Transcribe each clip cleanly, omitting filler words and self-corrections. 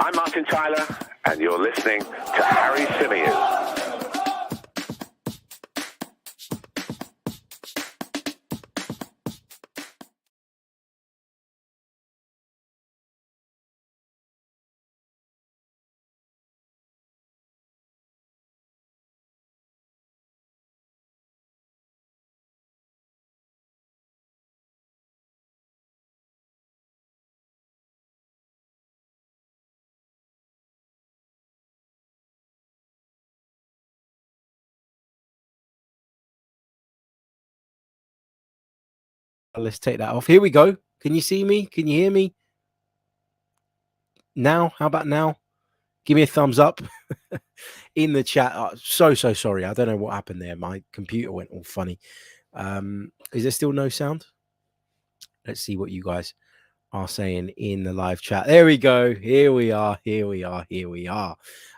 I'm Martin Tyler, and you're listening to Harry Symeou. Let's take that off. Here we go. Can you see me? Can you hear me? Now? How about now? Give me a thumbs up in the chat. So sorry. I don't know what happened there. My computer went all funny. Is there still no sound? Let's see what you guys are saying in the live chat. There we go. Here we are.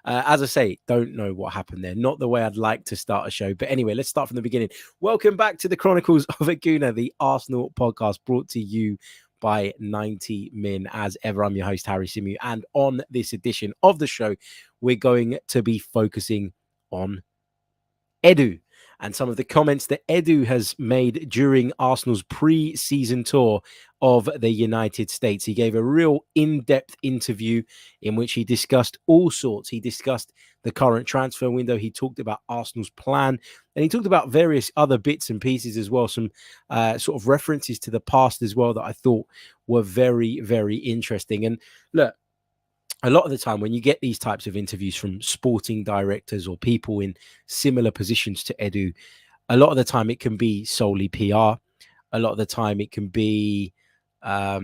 As I say, don't know what happened there. Not the way I'd like to start a show. But anyway, let's start from the beginning. Welcome back to the Chronicles of a Gooner, the Arsenal podcast brought to you by 90 Min. As ever, I'm your host, Harry Symeou. And on this edition of the show, we're going to be focusing on Edu and some of the comments that Edu has made during Arsenal's pre-season tour of the United States. He gave a real in-depth interview in which he discussed all sorts. He discussed the current transfer window. He talked about Arsenal's plan, and he talked about various other bits and pieces as well. Some sort of references to the past as well that I thought were very, very interesting. And look, a lot of the time when you get these types of interviews from sporting directors or people in similar positions to Edu, a lot of the time it can be solely PR. A lot of the time it can be, a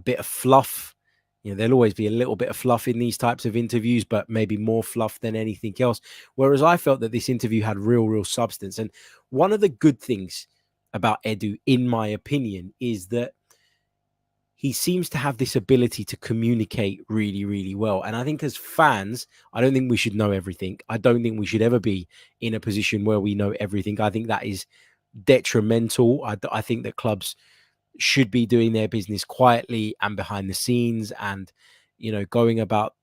bit of fluff. There'll always be a little bit of fluff in these types of interviews, but maybe more fluff than anything else. Whereas I felt that this interview had real substance. And one of the good things about Edu, in my opinion, is that he seems to have this ability to communicate really well. And I think as fans, I don't think we should know everything. I don't think we should ever be in a position where we know everything. I think that is detrimental. I think that clubs should be doing their business quietly and behind the scenes and, going about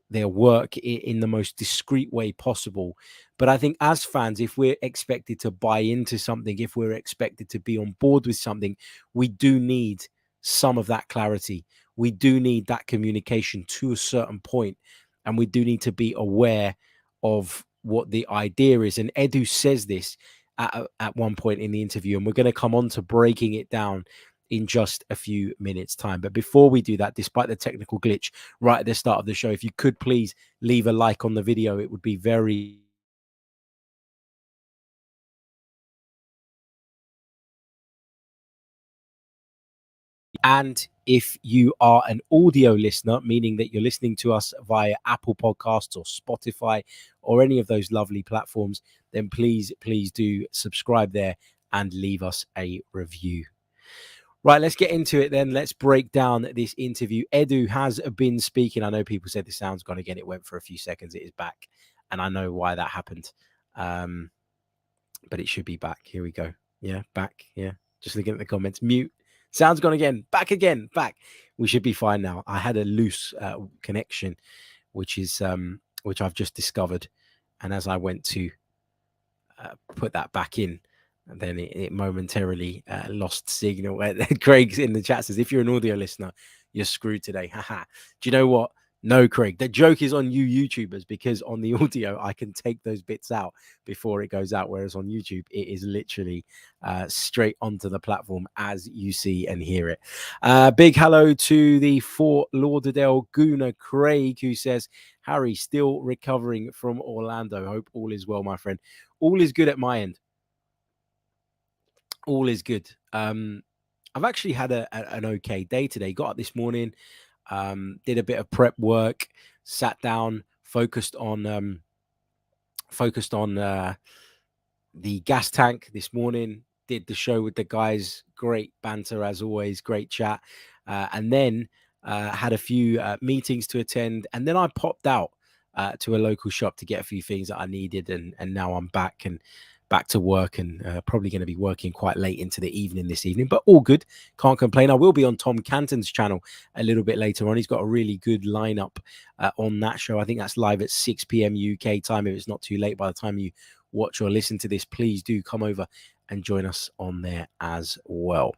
their work in the most discreet way possible. But I think as fans, if we're expected to buy into something, if we're expected to be on board with something, we do need some of that clarity. We do need that communication to a certain point, and we do need to be aware of what the idea is. And Edu says this at one point in the interview, and we're going to come on to breaking it down in just a few minutes time. But before we do that, despite the technical glitch right at the start of the show, if you could please leave a like on the video, it would be very And if you are an audio listener, meaning that you're listening to us via Apple Podcasts or Spotify or any of those lovely platforms, then please do subscribe there and leave us a review. Right, let's get into it then. Let's break down this interview. Edu has been speaking. I know people said the sound's gone again. It went for a few seconds. It is back. And I know why that happened. But it should be back. Here we go. Yeah, back. Yeah, just looking at the comments. Mute. Sound's gone again. Back again. Back. We should be fine now. I had a loose connection, which I've just discovered. And as I went to put that back in, and then it momentarily lost signal. Craig's in the chat says, if you're an audio listener, you're screwed today. Haha. Do you know what? No, Craig, the joke is on you YouTubers, because on the audio, I can take those bits out before it goes out. Whereas on YouTube, it is literally straight onto the platform as you see and hear it. Big hello to the Fort Lauderdale Gooner Craig, who says, Harry, still recovering from Orlando. Hope all is well, my friend. All is good at my end. All is good. I've actually had an okay day today. Got up this morning, did a bit of prep work, sat down, focused on the gas tank this morning, did the show with the guys, great banter as always, great chat, and then had a few meetings to attend, and then I popped out to a local shop to get a few things that I needed, and now I'm back and back to work and probably going to be working quite late into the evening this evening, but all good. Can't complain. I will be on Tom Canton's channel a little bit later on. He's got a really good lineup on that show. I think that's live at 6 p.m. UK time. If it's not too late by the time you watch or listen to this, please do come over and join us on there as well.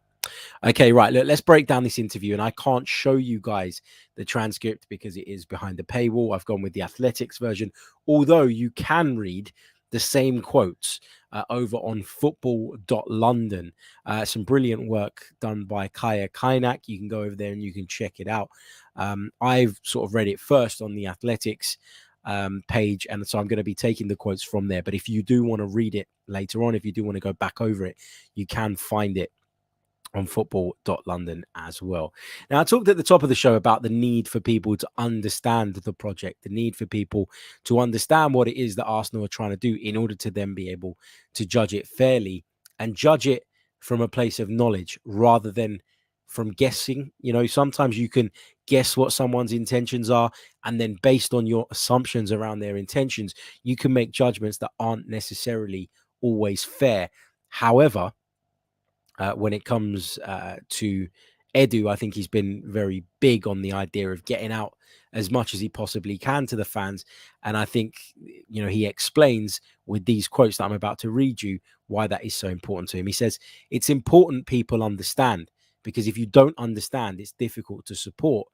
Okay, right. Look, let's break down this interview. And I can't show you guys the transcript because it is behind the paywall. I've gone with the Athletics version, although you can read the same quotes over on football.london. Some brilliant work done by Kaya Kainak. You can go over there and you can check it out. I've sort of read it first on the Athletics page, and so I'm going to be taking the quotes from there. But if you do want to read it later on, if you do want to go back over it, you can find it on football.london as well. Now, I talked at the top of the show about the need for people to understand the project, the need for people to understand what it is that Arsenal are trying to do in order to then be able to judge it fairly and judge it from a place of knowledge rather than from guessing. You know, sometimes you can guess what someone's intentions are, and then based on your assumptions around their intentions, you can make judgments that aren't necessarily always fair. However, when it comes to Edu, I think he's been very big on the idea of getting out as much as he possibly can to the fans. And I think, you know, he explains with these quotes that I'm about to read you why that is so important to him. He says, it's important people understand, because if you don't understand, it's difficult to support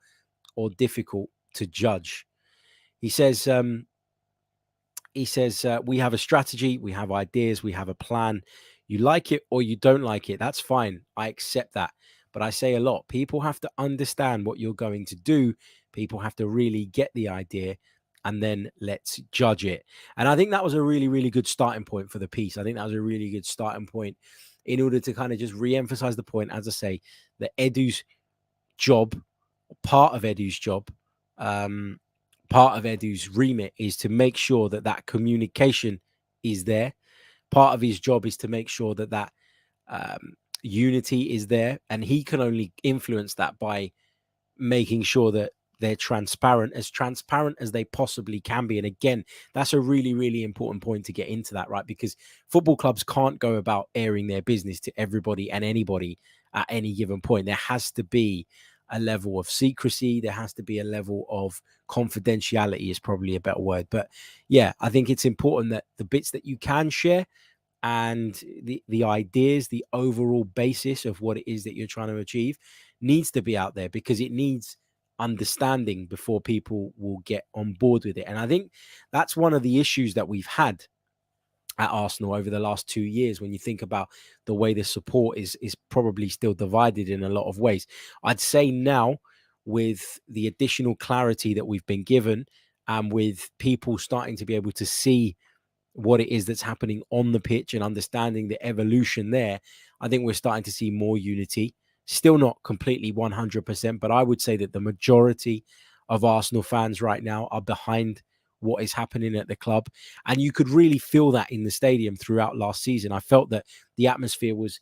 or difficult to judge. He says, we have a strategy, we have ideas, we have a plan. You like it or you don't like it, that's fine. I accept that. But I say a lot, people have to understand what you're going to do. People have to really get the idea, and then let's judge it. And I think that was a really, really good starting point for the piece. I think that was a really good starting point in order to kind of just re-emphasize the point, as I say, that Edu's job, part of Edu's job, part of Edu's remit is to make sure that that communication is there. Part of his job is to make sure that that unity is there, and he can only influence that by making sure that they're transparent as they possibly can be. And again, that's a really, really important point to get into that, right? Because football clubs can't go about airing their business to everybody and anybody at any given point. There has to be a level of secrecy. There has to be a level of confidentiality, is probably a better word. But yeah, I think it's important that the bits that you can share and the ideas, the overall basis of what it is that you're trying to achieve needs to be out there, because it needs understanding before people will get on board with it. And I think that's one of the issues that we've had at Arsenal over the last 2 years. When you think about the way the support is probably still divided in a lot of ways, I'd say now, with the additional clarity that we've been given, and with people starting to be able to see what it is that's happening on the pitch and understanding the evolution there, I think we're starting to see more unity. Still not completely 100%, but I would say that the majority of Arsenal fans right now are behind what is happening at the club. And you could really feel that in the stadium throughout last season. I felt that the atmosphere was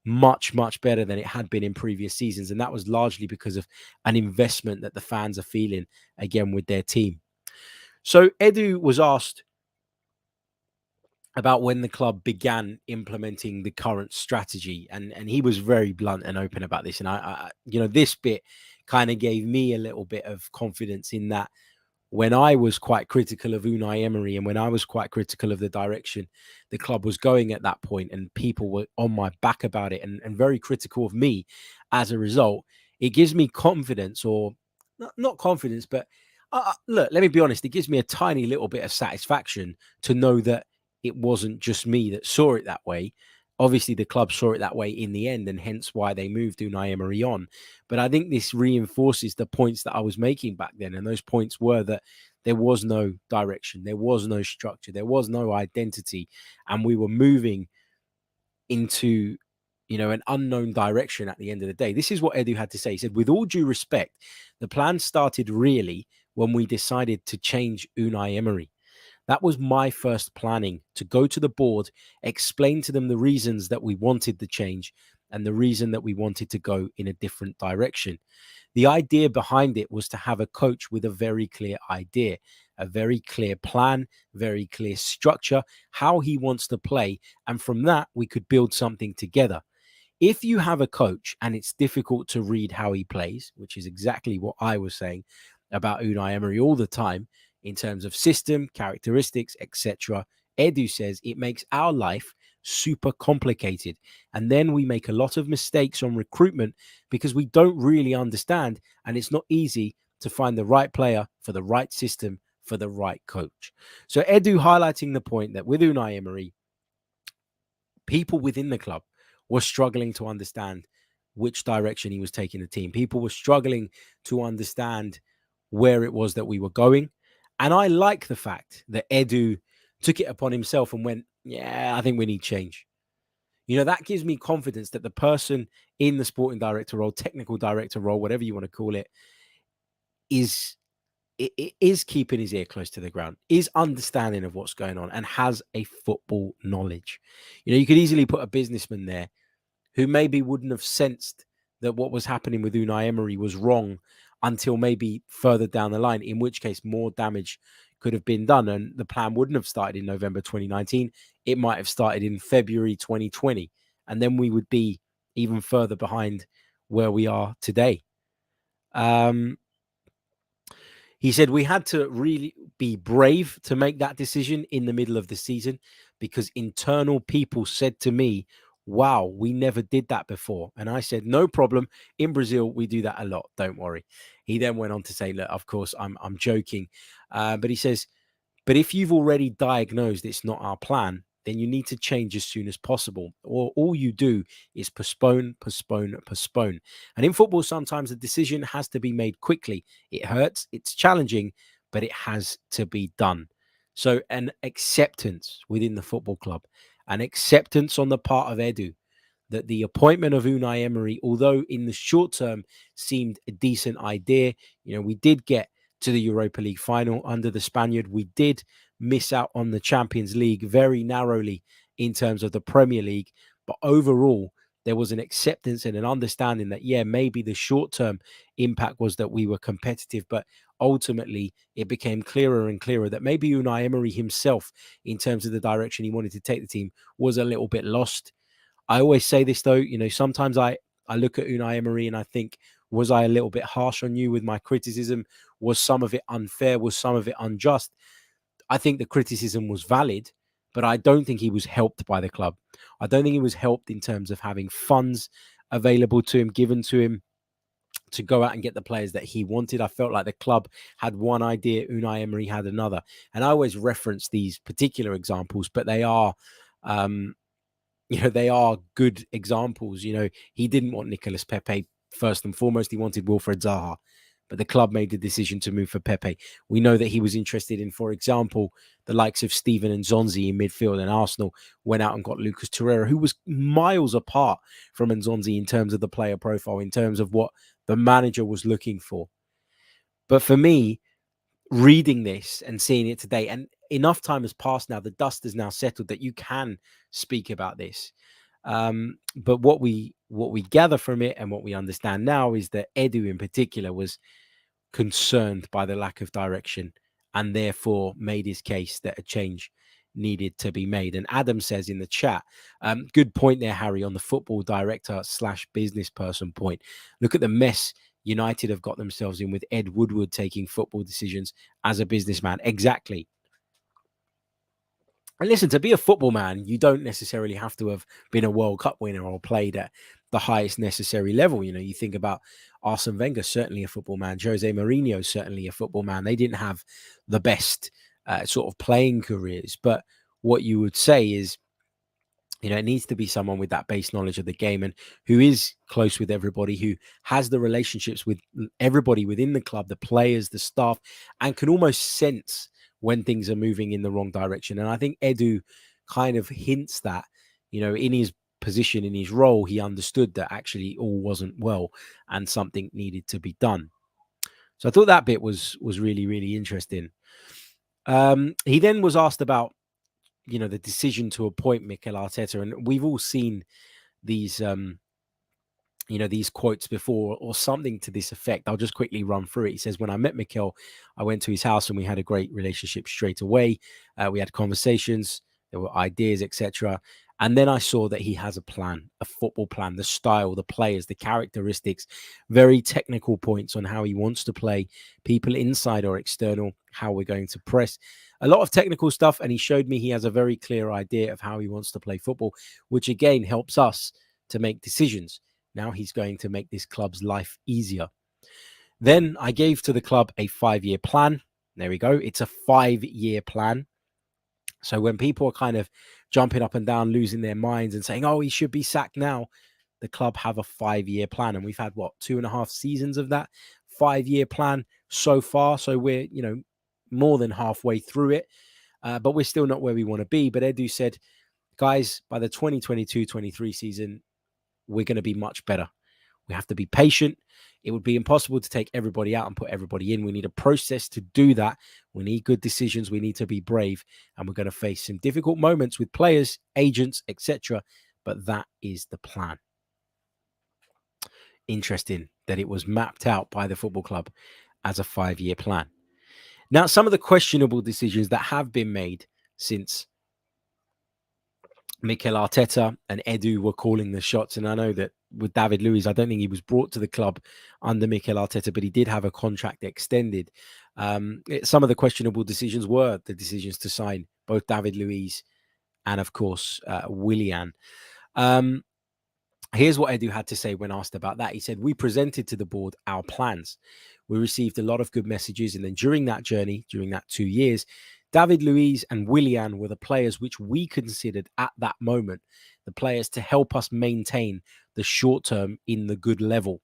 much, much better than it had been in previous seasons. And that was largely because of an investment that the fans are feeling again with their team. So Edu was asked about when the club began implementing the current strategy, and he was very blunt and open about this. And I you know, this bit kind of gave me a little bit of confidence in that when I was quite critical of Unai Emery, and when I was quite critical of the direction the club was going at that point, and people were on my back about it and very critical of me as a result, it gives me confidence, or not confidence, but look, let me be honest, it gives me a tiny little bit of satisfaction to know that it wasn't just me that saw it that way. Obviously, the club saw it that way in the end, and hence why they moved Unai Emery on. But I think this reinforces the points that I was making back then. And those points were that there was no direction, there was no structure, there was no identity. And we were moving into, you know, an unknown direction at the end of the day. This is what Edu had to say. He said, with all due respect, the plan started really when we decided to change Unai Emery. That was my first planning, to go to the board, explain to them the reasons that we wanted the change and the reason that we wanted to go in a different direction. The idea behind it was to have a coach with a very clear idea. a very clear plan, very clear structure, how he wants to play. And from that, we could build something together. If you have a coach and it's difficult to read how he plays, which is exactly what I was saying about Unai Emery all the time in terms of system, characteristics, etc., Edu says it makes our life super complicated. And then we make a lot of mistakes on recruitment because we don't really understand, and it's not easy to find the right player for the right system for the right coach. So Edu highlighting the point that with Unai Emery, people within the club were struggling to understand which direction he was taking the team. People were struggling to understand where it was that we were going. And I like the fact that Edu took it upon himself and went, yeah, I think we need change. You know, that gives me confidence that the person in the sporting director role, technical director role, whatever you want to call it, is keeping his ear close to the ground, is understanding of what's going on, and has a football knowledge. You know, you could easily put a businessman there who maybe wouldn't have sensed that what was happening with Unai Emery was wrong until maybe further down the line, in which case more damage could have been done. And the plan wouldn't have started in November 2019. It might have started in February 2020. And then we would be even further behind where we are today. He said we had to really be brave to make that decision in the middle of the season because internal people said to me, wow, we never did that before. And I said, no problem. In Brazil, we do that a lot. Don't worry. He then went on to say, look, of course, I'm joking. But he says, but if you've already diagnosed it's not our plan, then you need to change as soon as possible. Or all you do is postpone. And in football, sometimes a decision has to be made quickly. It hurts, it's challenging, but it has to be done. So an acceptance within the football club, an acceptance on the part of Edu that the appointment of Unai Emery, although in the short term seemed a decent idea, you know, we did get to the Europa League final under the Spaniard. We did miss out on the Champions League very narrowly in terms of the Premier League. But overall, there was an acceptance and an understanding that, yeah, maybe the short-term impact was that we were competitive, but ultimately it became clearer and clearer that maybe Unai Emery himself, in terms of the direction he wanted to take the team, was a little bit lost. I always say this, though, you know, sometimes I look at Unai Emery and I think, was I a little bit harsh on you with my criticism? Was some of it unfair? Was some of it unjust? I think the criticism was valid, but I don't think he was helped by the club. I don't think he was helped in terms of having funds available to him, given to him to go out and get the players that he wanted. I felt like the club had one idea, Unai Emery had another. And I always reference these particular examples, but they are they are good examples. You know, he didn't want Nicolas Pepe first and foremost. He wanted Wilfred Zaha, but the club made the decision to move for Pepe. We know that he was interested in, for example, the likes of Steven and Nzonzi in midfield, and Arsenal went out and got Lucas Torreira, who was miles apart from Nzonzi in terms of the player profile, in terms of what the manager was looking for. But for me, reading this and seeing it today, and enough time has passed now, the dust has now settled that you can speak about this. But what we gather from it and what we understand now is that Edu in particular was concerned by the lack of direction and therefore made his case that a change needed to be made. And Adam says in the chat, good point there, Harry, on the football director / business person point. Look at the mess United have got themselves in with Ed Woodward taking football decisions as a businessman. Exactly. And listen, to be a football man, you don't necessarily have to have been a World Cup winner or played at the highest necessary level. You know, you think about Arsene Wenger, certainly a football man. Jose Mourinho, certainly a football man. They didn't have the best sort of playing careers. But what you would say is, you know, it needs to be someone with that base knowledge of the game and who is close with everybody, who has the relationships with everybody within the club, the players, the staff, and can almost sense when things are moving in the wrong direction. And I think Edu kind of hints that, you know, in his position, in his role, he understood that actually all wasn't well and something needed to be done. So I thought that bit was really, really interesting. He then was asked about, you know, the decision to appoint Mikel Arteta, and we've all seen these these quotes before or something to this effect. I'll just quickly run through it. He says, when I met Mikel, I went to his house and we had a great relationship straight away. We had conversations, there were ideas, etc. And then I saw that he has a plan, a football plan, the style, the players, the characteristics, very technical points on how he wants to play, people inside or external, how we're going to press. A lot of technical stuff. And he showed me he has a very clear idea of how he wants to play football, which again helps us to make decisions. Now he's going to make this club's life easier. Then I gave to the club a 5-year plan. There we go. It's a 5-year plan. So when people are kind of jumping up and down, losing their minds and saying, oh, he should be sacked now, the club have a 5-year plan. And we've had, 2.5 seasons of that 5-year plan so far. So we're, more than halfway through it. But we're still not where we want to be. But Edu said, guys, by the 2022-23 season, we're going to be much better. We have to be patient. It would be impossible to take everybody out and put everybody in. We need a process to do that. We need good decisions. We need to be brave. And we're going to face some difficult moments with players, agents, etc. But that is the plan. Interesting that it was mapped out by the football club as a 5-year plan. Now, some of the questionable decisions that have been made since Mikel Arteta and Edu were calling the shots. And I know that with David Luiz, I don't think he was brought to the club under Mikel Arteta, but he did have a contract extended. Some of the questionable decisions were the decisions to sign both David Luiz and, of course, Willian. Here's what Edu had to say when asked about that. He said, we presented to the board our plans. We received a lot of good messages. And then during that journey, during that 2 years, David Luiz and Willian were the players which we considered at that moment, the players to help us maintain the short term in the good level.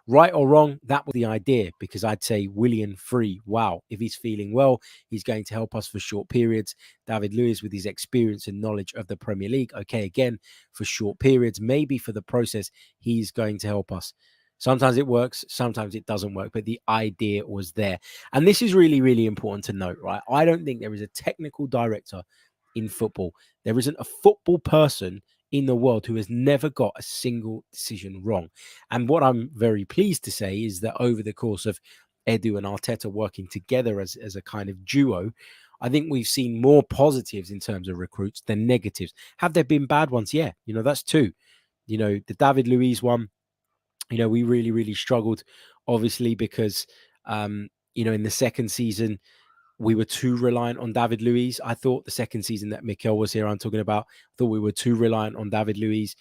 Right or wrong, that was the idea, because I'd say Willian free. Wow, if he's feeling well, he's going to help us for short periods. David Luiz, with his experience and knowledge of the Premier League, okay, again, for short periods, maybe for the process, he's going to help us. Sometimes it works, sometimes it doesn't work, but the idea was there. And this is really, really important to note, right? I don't think there is a technical director in football. There isn't a football person in the world who has never got a single decision wrong. And what I'm very pleased to say is that over the course of Edu and Arteta working together as a kind of duo, I think we've seen more positives in terms of recruits than negatives. Have there been bad ones? Yeah, that's two. The David Luiz one, we really, really struggled, obviously, because, in the second season, we were too reliant on David Luiz. I thought the second season that Mikel was here, I'm talking about, I thought we were too reliant on David Luiz.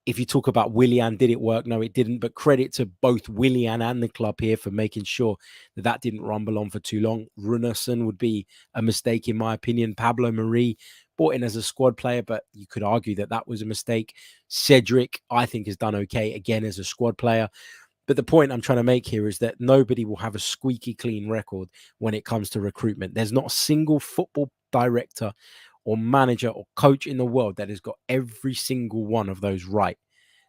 If you talk about Willian, did it work? No, it didn't. But credit to both Willian and the club here for making sure that didn't rumble on for too long. Runarsson would be a mistake, in my opinion. Pablo Marie, brought in as a squad player, but you could argue that was a mistake. Cedric, I think, has done okay, again, as a squad player. But the point I'm trying to make here is that nobody will have a squeaky clean record when it comes to recruitment. There's not a single football director or manager or coach in the world that has got every single one of those right.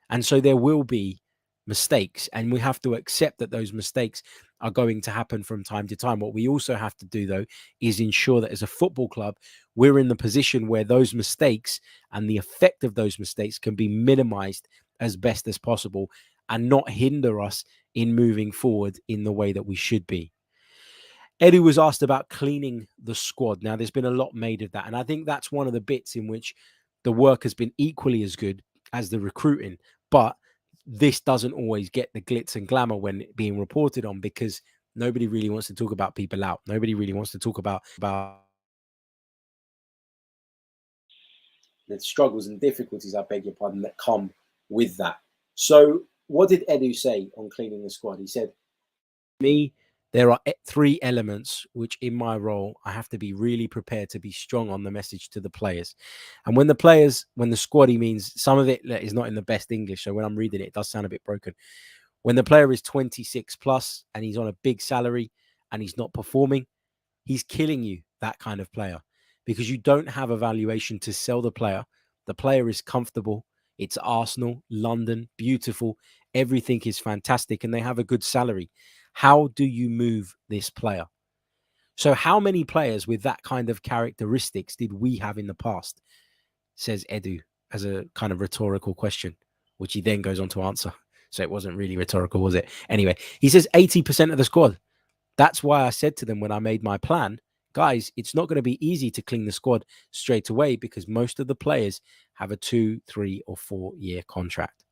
And so there will be mistakes, and we have to accept that those mistakes are going to happen from time to time. What we also have to do, though, is ensure that as a football club, we're in the position where those mistakes and the effect of those mistakes can be minimized as best as possible and not hinder us in moving forward in the way that we should be. Eddie was asked about cleaning the squad. Now, there's been a lot made of that, and I think that's one of the bits in which the work has been equally as good as the recruiting. But this doesn't always get the glitz and glamour when being reported on, because nobody really wants to talk about people out. Nobody really wants to talk about the struggles and difficulties, I beg your pardon, that come with that. So what did Edu say on cleaning the squad? He said, me, there are 3 elements which in my role, I have to be really prepared to be strong on the message to the players. And when the squad, he means some of it is not in the best English. So when I'm reading it, it does sound a bit broken. When the player is 26 plus and he's on a big salary and he's not performing, he's killing you, that kind of player, because you don't have a valuation to sell the player. The player is comfortable. It's Arsenal, London, beautiful. Everything is fantastic and they have a good salary. How do you move this player? So how many players with that kind of characteristics did we have in the past? Says Edu as a kind of rhetorical question, which he then goes on to answer. So it wasn't really rhetorical, was it? Anyway, he says 80% of the squad. That's why I said to them when I made my plan, guys, it's not going to be easy to clean the squad straight away because most of the players have a 2, 3, or 4-year contract.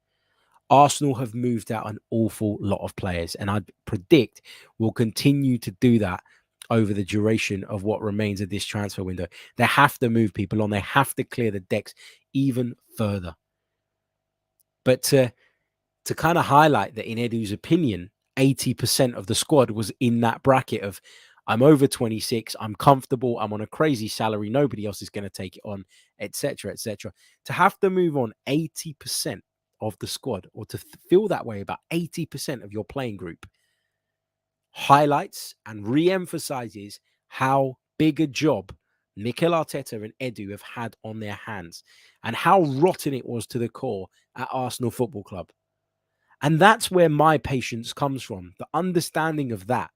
Arsenal have moved out an awful lot of players, and I predict will continue to do that over the duration of what remains of this transfer window. They have to move people on. They have to clear the decks even further. But to kind of highlight that, in Edu's opinion, 80% of the squad was in that bracket of, I'm over 26, I'm comfortable, I'm on a crazy salary, nobody else is going to take it on, etc., etc. To have to move on 80% of the squad, or to feel that way about 80% of your playing group, highlights and re-emphasizes how big a job Mikel Arteta and Edu have had on their hands and how rotten it was to the core at Arsenal Football Club. And that's where my patience comes from, the understanding of that,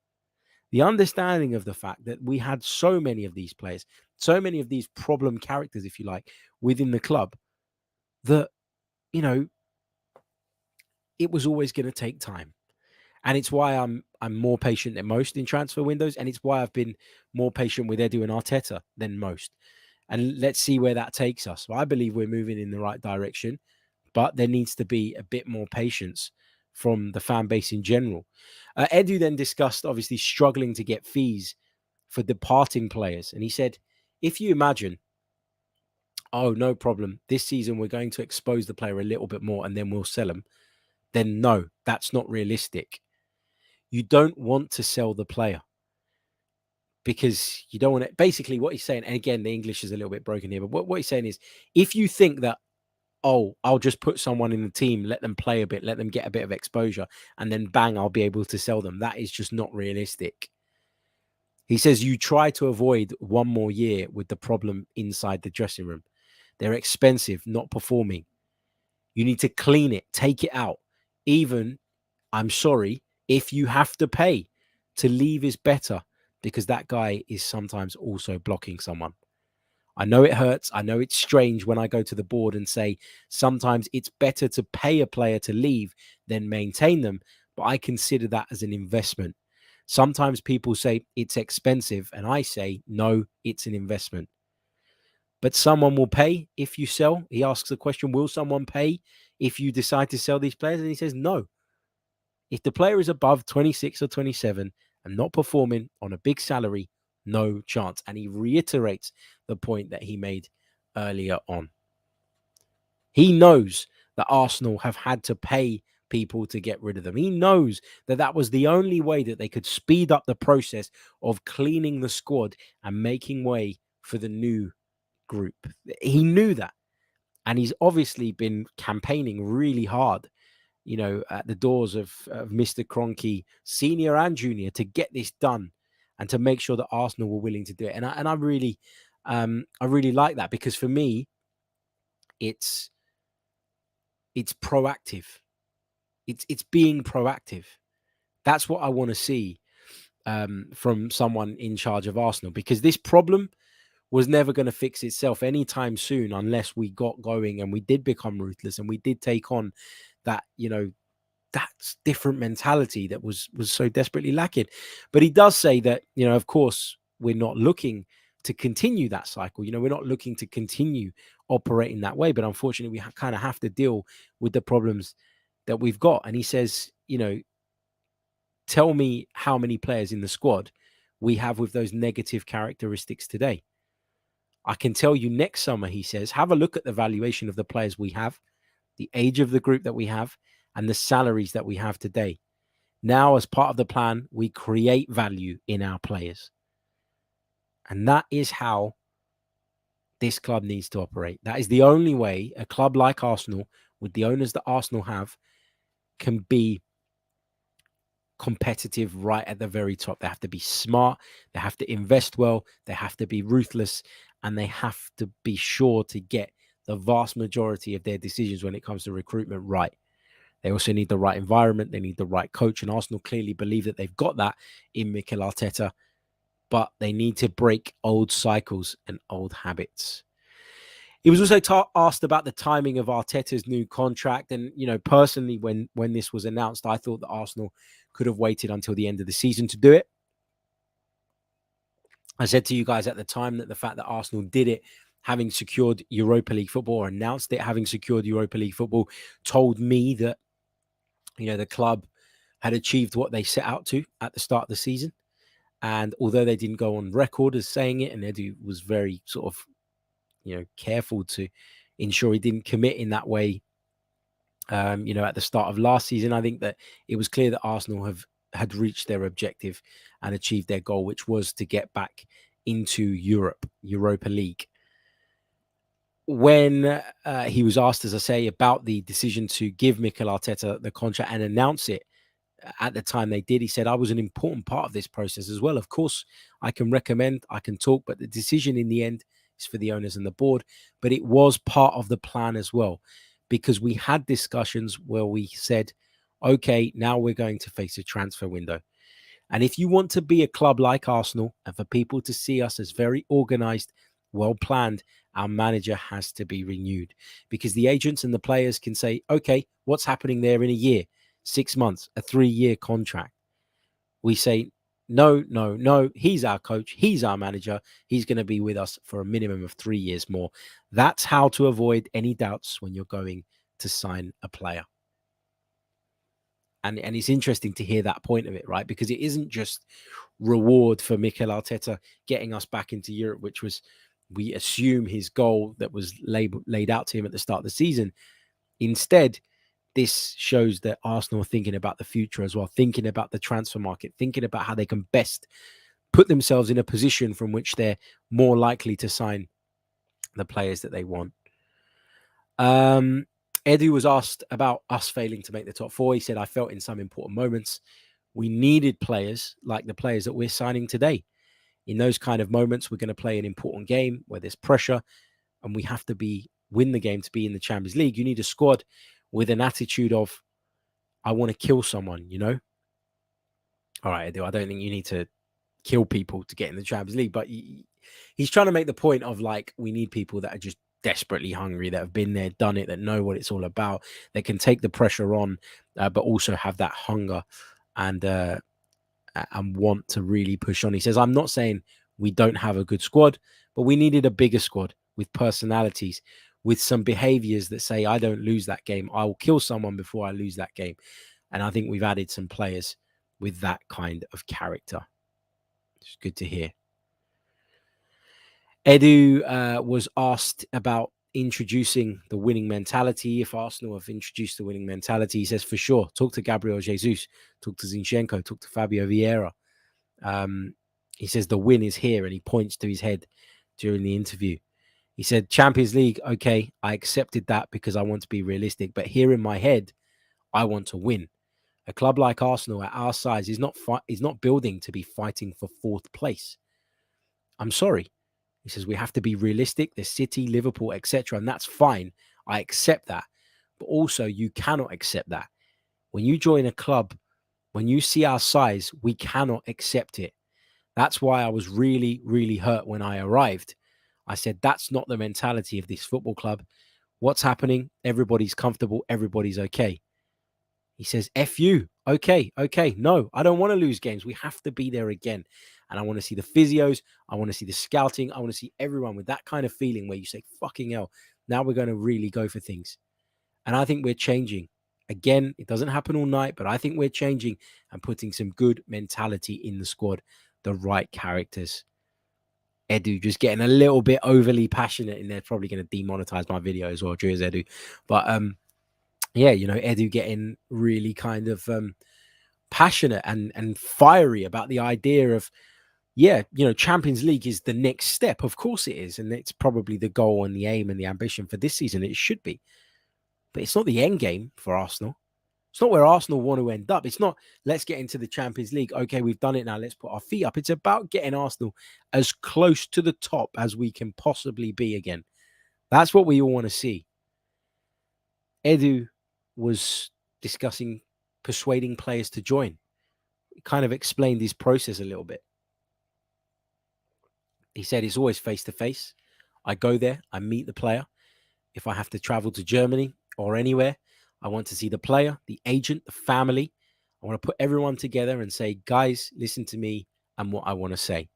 the understanding of the fact that we had so many of these players, so many of these problem characters, if you like, within the club, that, it was always going to take time. And it's why I'm more patient than most in transfer windows. And it's why I've been more patient with Edu and Arteta than most. And let's see where that takes us. So I believe we're moving in the right direction, but there needs to be a bit more patience from the fan base in general. Edu then discussed, obviously, struggling to get fees for departing players. And he said, if you imagine, oh, no problem, this season we're going to expose the player a little bit more and then we'll sell him, then no, that's not realistic. You don't want to sell the player because you don't want to. Basically, what he's saying, and again, the English is a little bit broken here, but what he's saying is, if you think that, oh, I'll just put someone in the team, let them play a bit, let them get a bit of exposure, and then bang, I'll be able to sell them, that is just not realistic. He says you try to avoid one more year with the problem inside the dressing room. They're expensive, not performing. You need to clean it, take it out. Even, I'm sorry, if you have to pay, to leave is better because that guy is sometimes also blocking someone. I know it hurts. I know it's strange when I go to the board and say sometimes it's better to pay a player to leave than maintain them, but I consider that as an investment. Sometimes people say it's expensive, and I say, no, it's an investment. But someone will pay if you sell. He asks the question, will someone pay if you decide to sell these players? And he says, no. If the player is above 26 or 27 and not performing on a big salary, no chance. And he reiterates the point that he made earlier on. He knows that Arsenal have had to pay people to get rid of them. He knows that that was the only way that they could speed up the process of cleaning the squad and making way for the new group. He knew that. And he's obviously been campaigning really hard, at the doors of Mr. Kroenke, senior and junior, to get this done and to make sure that Arsenal were willing to do it. And I really like that, because for me, it's proactive. It's being proactive. That's what I want to see from someone in charge of Arsenal, because this problem was never going to fix itself anytime soon unless we got going and we did become ruthless and we did take on that, that's different mentality that was so desperately lacking. But he does say that, of course, we're not looking to continue that cycle. We're not looking to continue operating that way. But unfortunately, we kind of have to deal with the problems that we've got. And he says, tell me how many players in the squad we have with those negative characteristics today. I can tell you next summer, he says, have a look at the valuation of the players we have, the age of the group that we have, and the salaries that we have today. Now, as part of the plan, we create value in our players. And that is how this club needs to operate. That is the only way a club like Arsenal, with the owners that Arsenal have, can be competitive right at the very top. They have to be smart. They have to invest well. They have to be ruthless. And they have to be sure to get the vast majority of their decisions when it comes to recruitment right. They also need the right environment. They need the right coach. And Arsenal clearly believe that they've got that in Mikel Arteta. But they need to break old cycles and old habits. He was also asked about the timing of Arteta's new contract. And, personally, when this was announced, I thought that Arsenal could have waited until the end of the season to do it. I said to you guys at the time that the fact that Arsenal did it, having secured Europa League football, or announced it having secured Europa League football, told me that, the club had achieved what they set out to at the start of the season. And although they didn't go on record as saying it, and Edu was very sort of, careful to ensure he didn't commit in that way, at the start of last season, I think that it was clear that Arsenal had reached their objective and achieved their goal, which was to get back into Europa League. When he was asked, as I say, about the decision to give Mikel Arteta the contract and announce it at the time they did, he said, I was an important part of this process as well. Of course, I can recommend, I can talk, but the decision in the end is for the owners and the board. But it was part of the plan as well, because we had discussions where we said, okay, now we're going to face a transfer window. And if you want to be a club like Arsenal and for people to see us as very organized, well planned, our manager has to be renewed, because the agents and the players can say, okay, what's happening there in a year, 6 months, a 3-year contract? We say, no, he's our coach, he's our manager, he's going to be with us for a minimum of 3 years more. That's how to avoid any doubts when you're going to sign a player. And it's interesting to hear that point of it, right? Because it isn't just reward for Mikel Arteta getting us back into Europe, which was, we assume, his goal that was laid out to him at the start of the season. Instead, this shows that Arsenal are thinking about the future as well, thinking about the transfer market, thinking about how they can best put themselves in a position from which they're more likely to sign the players that they want. Edu was asked about us failing to make the top 4. He said, I felt in some important moments we needed players like the players that we're signing today. In those kind of moments, we're going to play an important game where there's pressure and we have to win the game to be in the Champions League. You need a squad with an attitude of, I want to kill someone, All right, Edu, I don't think you need to kill people to get in the Champions League, but he's trying to make the point of, like, we need people that are just desperately hungry, that have been there, done it, that know what it's all about, that can take the pressure on, but also have that hunger and want to really push on. He says, I'm not saying we don't have a good squad, but we needed a bigger squad with personalities, with some behaviors that say, I don't lose that game, I will kill someone before I lose that game. And I think we've added some players with that kind of character. It's good to hear. Edu was asked about introducing the winning mentality. If Arsenal have introduced the winning mentality, he says, for sure. Talk to Gabriel Jesus, talk to Zinchenko, talk to Fabio Vieira. He says the win is here, and he points to his head during the interview. He said, Champions League, okay, I accepted that because I want to be realistic. But here in my head, I want to win. A club like Arsenal at our size is not building to be fighting for 4th place. I'm sorry. He says, we have to be realistic. There's City, Liverpool, etc. And that's fine. I accept that. But also, you cannot accept that. When you join a club, when you see our size, we cannot accept it. That's why I was really, really hurt when I arrived. I said, that's not the mentality of this football club. What's happening? Everybody's comfortable. Everybody's okay. He says, F you. Okay. No, I don't want to lose games. We have to be there again. And I want to see the physios. I want to see the scouting. I want to see everyone with that kind of feeling where you say, fucking hell, now we're going to really go for things. And I think we're changing. Again, it doesn't happen all night, but I think we're changing and putting some good mentality in the squad, the right characters. Edu just getting a little bit overly passionate in there. Probably going to demonetize my video as well, cheers Edu. But yeah, Edu getting really kind of passionate and fiery about the idea of, Champions League is the next step. Of course it is. And it's probably the goal and the aim and the ambition for this season. It should be. But it's not the end game for Arsenal. It's not where Arsenal want to end up. It's not, let's get into the Champions League. Okay, we've done it now. Let's put our feet up. It's about getting Arsenal as close to the top as we can possibly be again. That's what we all want to see. Edu was discussing persuading players to join. He kind of explained his process a little bit. He said it's always face-to-face. I go there, I meet the player, if I have to travel to Germany or anywhere, I want to see the player, the agent, the family. I want to put everyone together and say, guys, listen to me and what I want to say.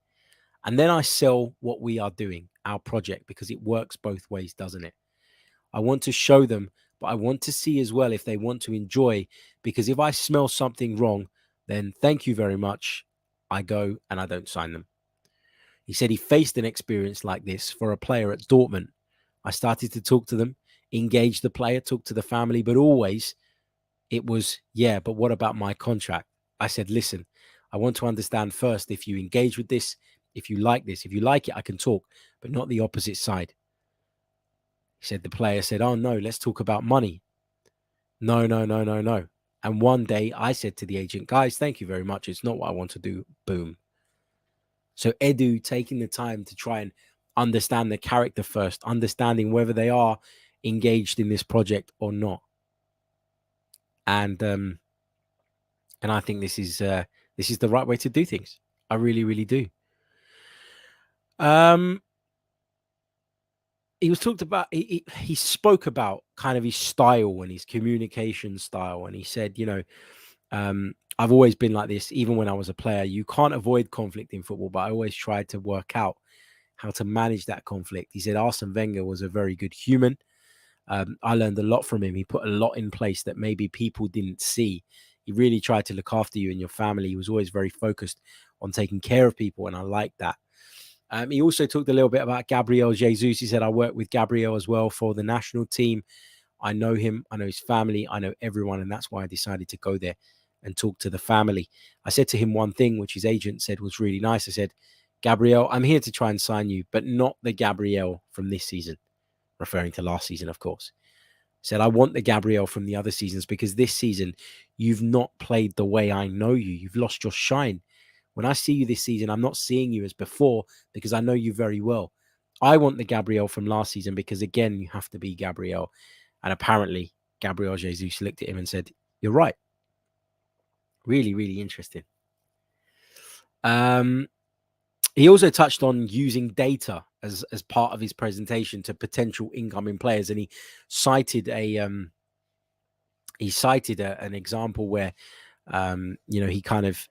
And then I sell what we are doing, our project, because it works both ways, doesn't it? I want to show them, but I want to see as well if they want to enjoy, because if I smell something wrong, then thank you very much. I go and I don't sign them. He said he faced an experience like this for a player at Dortmund. I started to talk to them, engage the player, talk to the family, but always it was, yeah, but what about my contract? I said, listen, I want to understand first if you engage with this, if you like this. If you like it, I can talk, but not the opposite side. He said, the player said, oh no, let's talk about money. No, no, no, no, no. And one day I said to the agent, guys, thank you very much. It's not what I want to do. Boom. So Edu taking the time to try and understand the character first, understanding whether they are engaged in this project or not. And I think this is the right way to do things. I really, really do. He was talked about. He spoke about kind of his style and his communication style, and he said, I've always been like this, even when I was a player. You can't avoid conflict in football, but I always tried to work out how to manage that conflict. He said Arsene Wenger was a very good human. I learned a lot from him. He put a lot in place that maybe people didn't see. He really tried to look after you and your family. He was always very focused on taking care of people, and I like that. He also talked a little bit about Gabriel Jesus. He said, I work with Gabriel as well for the national team. I know him. I know his family. I know everyone. And that's why I decided to go there and talk to the family. I said to him one thing, which his agent said was really nice. I said, Gabriel, I'm here to try and sign you, but not the Gabriel from this season, referring to last season, of course. Said, I want the Gabriel from the other seasons, because this season you've not played the way I know you. You've lost your shine. When I see you this season, I'm not seeing you as before, because I know you very well. I want the Gabriel from last season, because again, you have to be Gabriel. And apparently Gabriel Jesus looked at him and said, you're right. Really, really interesting. He also touched on using data as part of his presentation to potential incoming players, and he cited an example where he kind of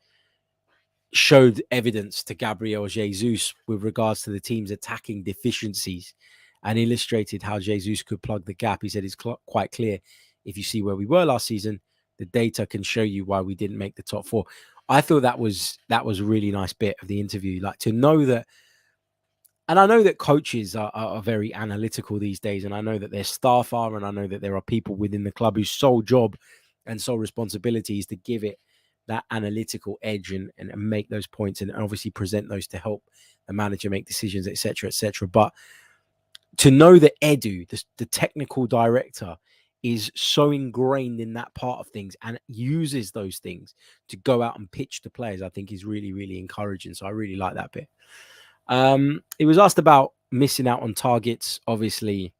showed evidence to Gabriel Jesus with regards to the team's attacking deficiencies and illustrated how Jesus could plug the gap. He said it's quite clear, if you see where we were last season, the data can show you why we didn't make the top four. I thought that was a really nice bit of the interview, like to know that. And I know that coaches are very analytical these days, and I know that their staff are, and I know that there are people within the club whose sole job and sole responsibility is to give it that analytical edge and make those points and obviously present those to help the manager make decisions, etc., etc. But to know that Edu, the technical director, is so ingrained in that part of things and uses those things to go out and pitch to players, I think is really, really encouraging. So I really like that bit. He was asked about missing out on targets. Obviously,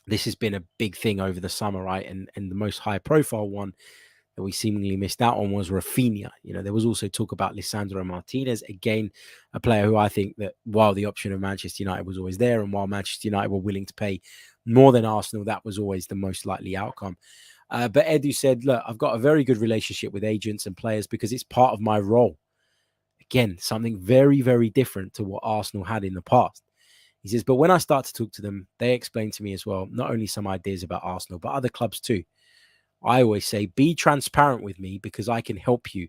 this has been a big thing over the summer, right? And the most high profile one that we seemingly missed out on was Raphinha. There was also talk about Lisandro Martinez, again, a player who I think that while the option of Manchester United was always there, and while Manchester United were willing to pay more than Arsenal, that was always the most likely outcome. But Edu said, look, I've got a very good relationship with agents and players because it's part of my role. Again, something very, very different to what Arsenal had in the past. He says, but when I start to talk to them, they explain to me as well, not only some ideas about Arsenal, but other clubs too. I always say, be transparent with me because I can help you.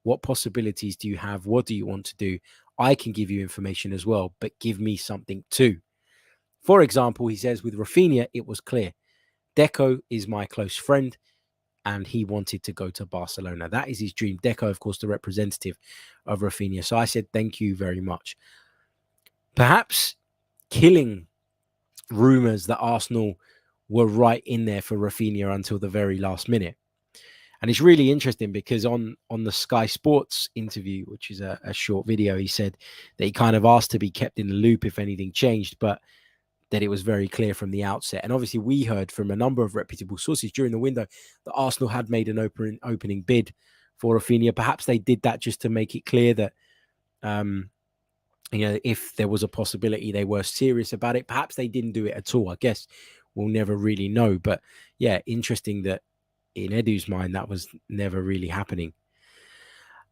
What possibilities do you have? What do you want to do? I can give you information as well, but give me something too. For example, he says with Raphinha, it was clear. Deco is my close friend and he wanted to go to Barcelona. That is his dream. Deco, of course, the representative of Raphinha. So I said, thank you very much. Perhaps killing rumours that Arsenal were right in there for Raphinha until the very last minute. And it's really interesting because on the Sky Sports interview, which is a short video, he said that he kind of asked to be kept in the loop if anything changed, but that it was very clear from the outset. And obviously we heard from a number of reputable sources during the window that Arsenal had made an opening bid for Raphinha. Perhaps they did that just to make it clear that if there was a possibility they were serious about it. Perhaps they didn't do it at all. I guess we'll never really know. But yeah, interesting that in Edu's mind, that was never really happening.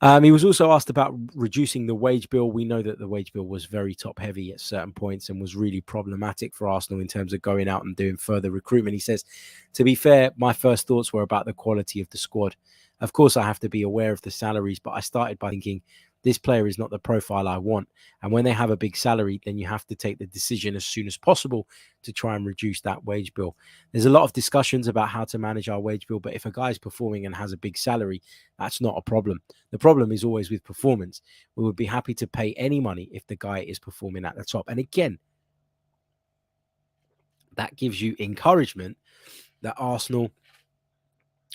He was also asked about reducing the wage bill. We know that the wage bill was very top heavy at certain points and was really problematic for Arsenal in terms of going out and doing further recruitment. He says, to be fair, my first thoughts were about the quality of the squad. Of course, I have to be aware of the salaries, but I started by thinking, this player is not the profile I want. And when they have a big salary, then you have to take the decision as soon as possible to try and reduce that wage bill. There's a lot of discussions about how to manage our wage bill, but if a guy is performing and has a big salary, that's not a problem. The problem is always with performance. We would be happy to pay any money if the guy is performing at the top. And again, that gives you encouragement that Arsenal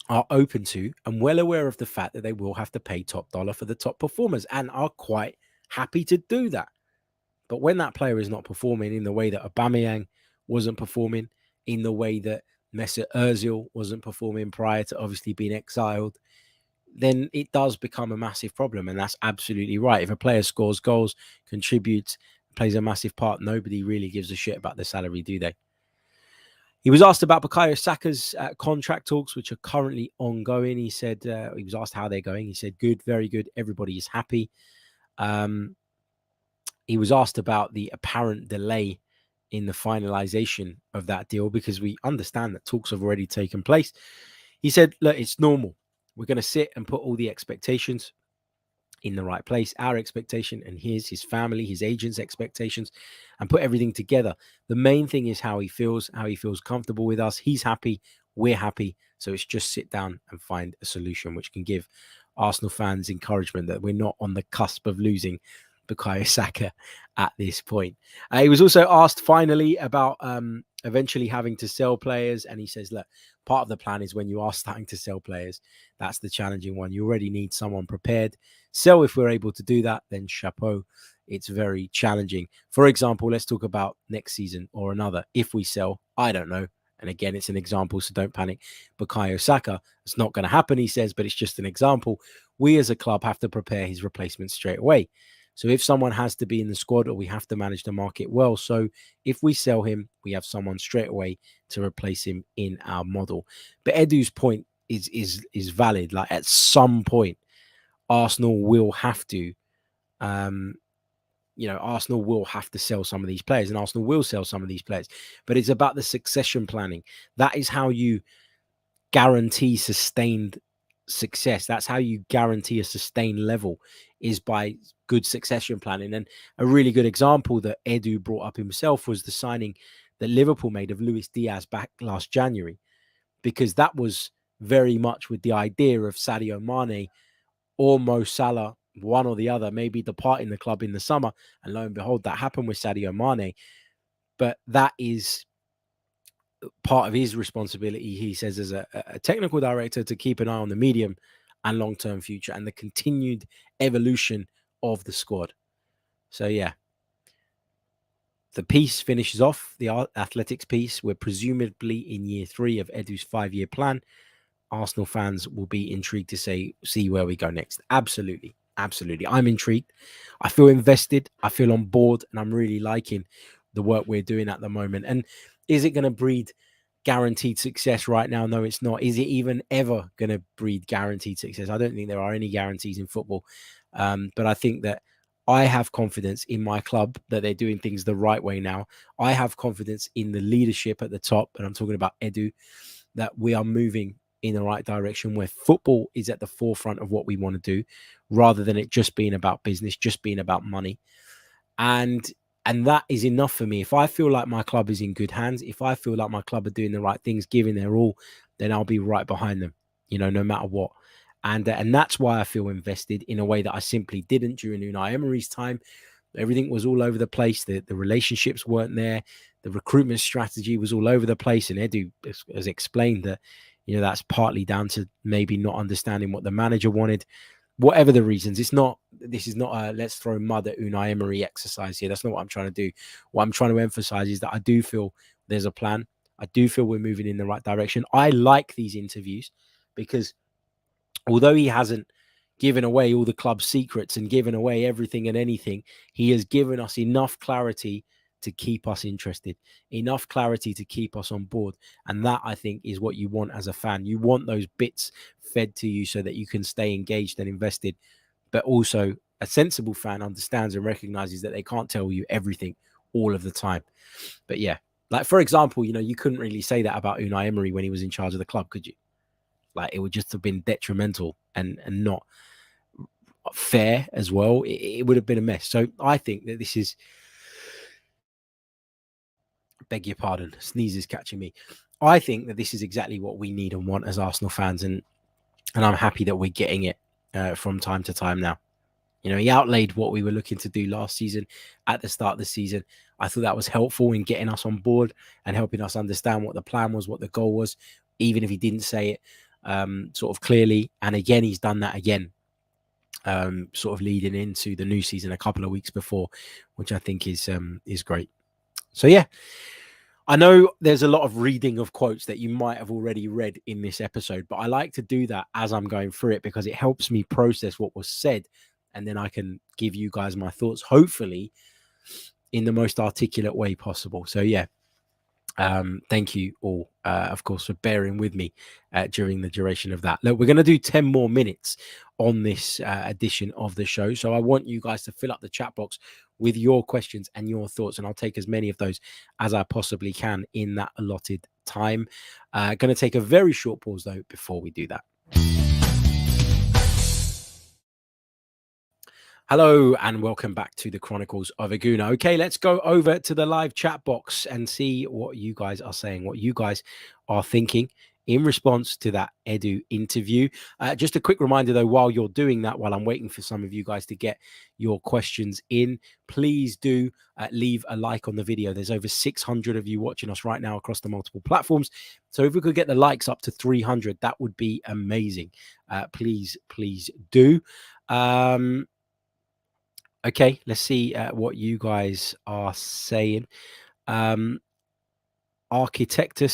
are open to and well aware of the fact that they will have to pay top dollar for the top performers and are quite happy to do that. But when that player is not performing in the way that Aubameyang wasn't performing, in the way that Mesut Ozil wasn't performing prior to obviously being exiled, then it does become a massive problem. And that's absolutely right. If a player scores goals, contributes, plays a massive part, nobody really gives a shit about the salary, do they? He was asked about Bukayo Saka's contract talks, which are currently ongoing. He said, he was asked how they're going. He said, good, very good. Everybody is happy. He was asked about the apparent delay in the finalization of that deal, because we understand that talks have already taken place. He said, look, it's normal. We're going to sit and put all the expectations in the right place, our expectation and his family, his agent's expectations, and put everything together. The main thing is how he feels comfortable with us. He's happy, we're happy. So it's just sit down and find a solution which can give Arsenal fans encouragement that we're not on the cusp of losing Bukayo Saka at this point. He was also asked finally about eventually having to sell players, and he says, look, part of the plan is when you are starting to sell players, that's the challenging one. You already need someone prepared. So if we're able to do that, then chapeau. It's very challenging. For example, let's talk about next season or another. If we sell, I don't know. And again, it's an example, so don't panic. Bukayo Saka, it's not going to happen, he says, but it's just an example. We as a club have to prepare his replacement straight away. So if someone has to be in the squad, or we have to manage the market well. So if we sell him, we have someone straight away to replace him in our model. But Edu's point is valid. Like at some point, Arsenal will have to, Arsenal will have to sell some of these players, and Arsenal will sell some of these players. But it's about the succession planning. That is how you guarantee sustained success. That's how you guarantee a sustained level, is by good succession planning. And a really good example that Edu brought up himself was the signing that Liverpool made of Luis Diaz back last January, because that was very much with the idea of Sadio Mane or Mo Salah, one or the other, maybe departing the club in the summer. And lo and behold, that happened with Sadio Mane. But that is part of his responsibility, he says, as a technical director, to keep an eye on the medium and long-term future and the continued evolution of the squad. So yeah, the piece finishes off, the athletics piece. We're presumably in year 3 of Edu's 5-year plan. Arsenal fans will be intrigued to see where we go next. Absolutely. I'm intrigued. I feel invested. I feel on board, and I'm really liking the work we're doing at the moment. And is it going to breed guaranteed success right now? No, it's not. Is it even ever going to breed guaranteed success? I don't think there are any guarantees in football. But I think that I have confidence in my club that they're doing things the right way now. I have confidence in the leadership at the top, and I'm talking about Edu, that we are moving in the right direction, where football is at the forefront of what we want to do, rather than it just being about business, just being about money. And that is enough for me. If I feel like my club is in good hands, if I feel like my club are doing the right things, giving their all, then I'll be right behind them, no matter what. And that's why I feel invested in a way that I simply didn't during Unai Emery's time. Everything was all over the place. The relationships weren't there. The recruitment strategy was all over the place. And Edu has explained that, that's partly down to maybe not understanding what the manager wanted. Whatever the reasons, this is not a let's throw mud at Unai Emery exercise here. That's not what I'm trying to do. What I'm trying to emphasize is that I do feel there's a plan. I do feel we're moving in the right direction. I like these interviews because although he hasn't giving away all the club's secrets and giving away everything and anything. He has given us enough clarity to keep us interested, enough clarity to keep us on board. And that, I think, is what you want as a fan. You want those bits fed to you so that you can stay engaged and invested. But also, a sensible fan understands and recognizes that they can't tell you everything all of the time. But yeah, like, for example, you couldn't really say that about Unai Emery when he was in charge of the club, could you? Like, it would just have been detrimental and not fair as well. It would have been a mess. So I think that this is, beg your pardon, sneezes catching me. I think that this is exactly what we need and want as Arsenal fans, and I'm happy that we're getting it from time to time now. He outlaid what we were looking to do last season at the start of the season. I thought that was helpful in getting us on board and helping us understand what the plan was, what the goal was, even if he didn't say it sort of clearly. And again, he's done that again, sort of leading into the new season a couple of weeks before, which I think is great. So yeah, I know there's a lot of reading of quotes that you might have already read in this episode, but I like to do that as I'm going through it because it helps me process what was said, and then I can give you guys my thoughts, hopefully in the most articulate way possible. So yeah, thank you all, of course, for bearing with me during the duration of that. Look, we're going to do 10 more minutes on this edition of the show. So I want you guys to fill up the chat box with your questions and your thoughts, and I'll take as many of those as I possibly can in that allotted time. Going to take a very short pause, though, before we do that. Hello and welcome back to the Chronicles of a Gooner. Okay, let's go over to the live chat box and see what you guys are saying, what you guys are thinking in response to that Edu interview. Just a quick reminder, though, while you're doing that, while I'm waiting for some of you guys to get your questions in, please do leave a like on the video. There's over 600 of you watching us right now across the multiple platforms. So if we could get the likes up to 300, that would be amazing. Please do. Okay, let's see what you guys are saying. Architectus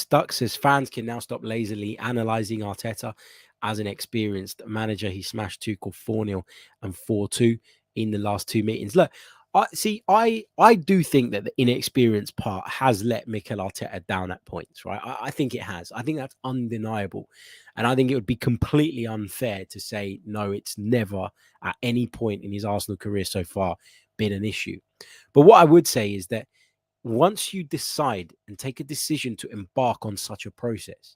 Duck says fans can now stop lazily analysing Arteta as an experienced manager. He smashed Tuchel 4-0 and 4-2 in the last two meetings. Look, I do think that the inexperienced part has let Mikel Arteta down at points, right? I think it has. I think that's undeniable. And I think it would be completely unfair to say, no, it's never at any point in his Arsenal career so far been an issue. But what I would say is that once you decide and take a decision to embark on such a process,